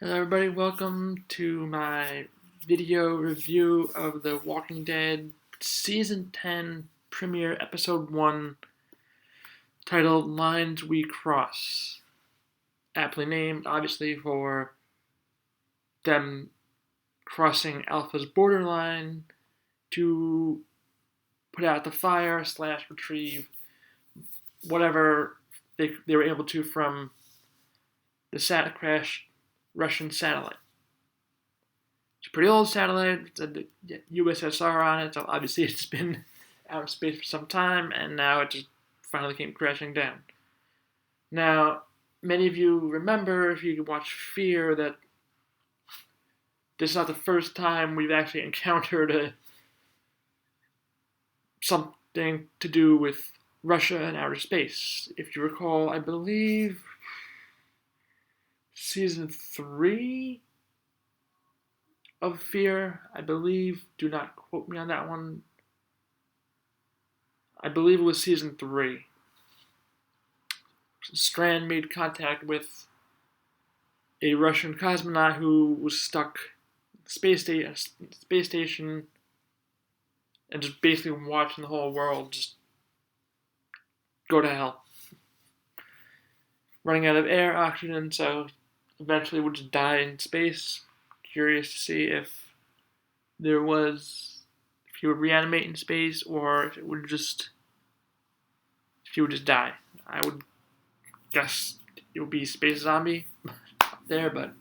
Hello everybody, welcome to my video review of The Walking Dead Season 10 premiere Episode 1 titled Lines We Cross. Aptly named, obviously, for them crossing Alpha's borderline to put out the fire / retrieve whatever they were able to from the crashed Russian satellite. It's a pretty old satellite. It's a USSR on it, so obviously it's been out of space for some time, and now it just finally came crashing down. Now, many of you remember, if you watch Fear, that this is not the first time we've actually encountered something to do with Russia and outer space. If you recall, I believe season 3 of Fear, I believe, do not quote me on that one. I believe it was season 3. Strand made contact with a Russian cosmonaut who was stuck at the space station and just basically watching the whole world just go to hell. Running out of air, oxygen, so eventually would just die in space. Curious to see if he would reanimate in space or if he would just die. I would guess it would be Space Zombie there, but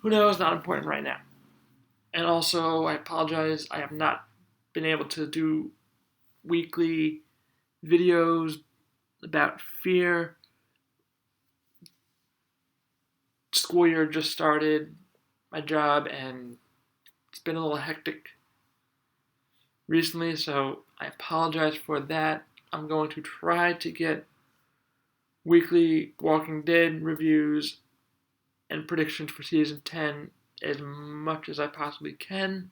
who knows, not important right now. And also, I apologize, I have not been able to do weekly videos about Fear. School year just started, my job, and it's been a little hectic recently, so I apologize for that. I'm going to try to get weekly Walking Dead reviews and predictions for season 10 as much as I possibly can.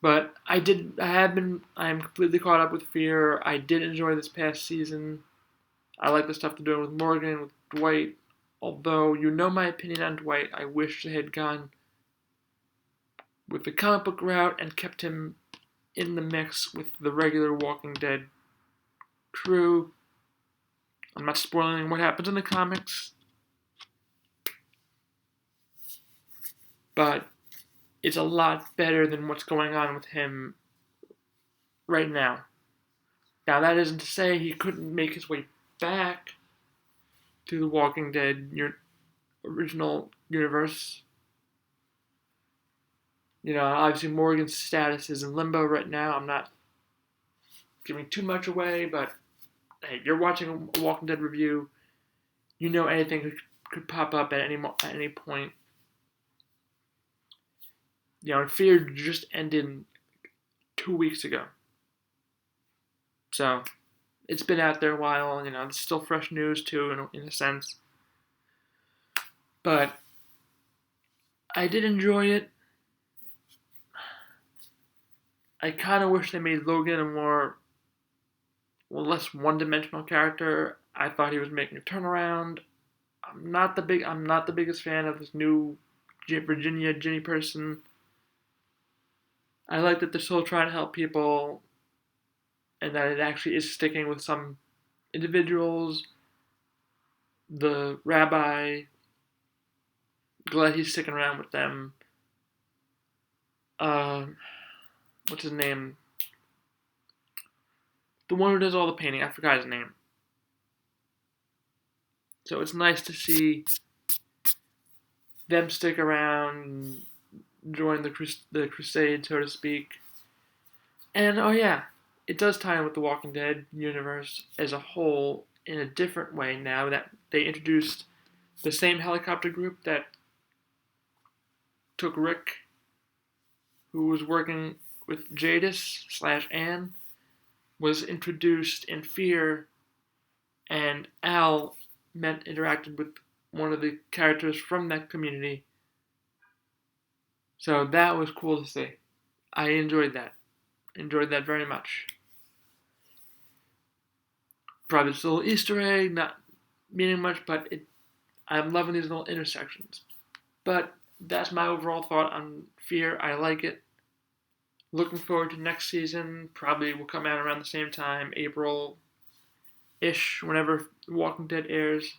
But I am completely caught up with Fear. I did enjoy this past season. I like the stuff they're doing with Morgan, with Dwight. Although, you know my opinion on Dwight, I wish they had gone with the comic book route and kept him in the mix with the regular Walking Dead crew. I'm not spoiling what happens in the comics, but it's a lot better than what's going on with him right now. Now, that isn't to say he couldn't make his way back to the Walking Dead original universe. You know, obviously Morgan's status is in limbo right now. I'm not giving too much away, but hey, you're watching a Walking Dead review. You know anything could pop up at any point. You know, Fear just ended 2 weeks ago. So, it's been out there a while. You know, it's still fresh news, too, in a sense. But I did enjoy it. I kind of wish they made Logan a less one-dimensional character. I thought he was making a turnaround. I'm not the biggest fan of this new Virginia Ginny person. I like that they're still trying to help people, and that it actually is sticking with some individuals. The rabbi, glad he's sticking around with them. What's his name? The one who does all the painting. I forgot his name. So it's nice to see them stick around, join the crusade, so to speak. And oh yeah, it does tie in with the Walking Dead universe as a whole in a different way now that they introduced the same helicopter group that took Rick, who was working with Jadis / Anne, was introduced in Fear, and Al interacted with one of the characters from that community. So that was cool to see. I enjoyed that. Enjoyed that very much. Probably just a little Easter egg, not meaning much, but I'm loving these little intersections. But that's my overall thought on Fear. I like it. Looking forward to next season. Probably will come out around the same time, April ish, whenever Walking Dead airs.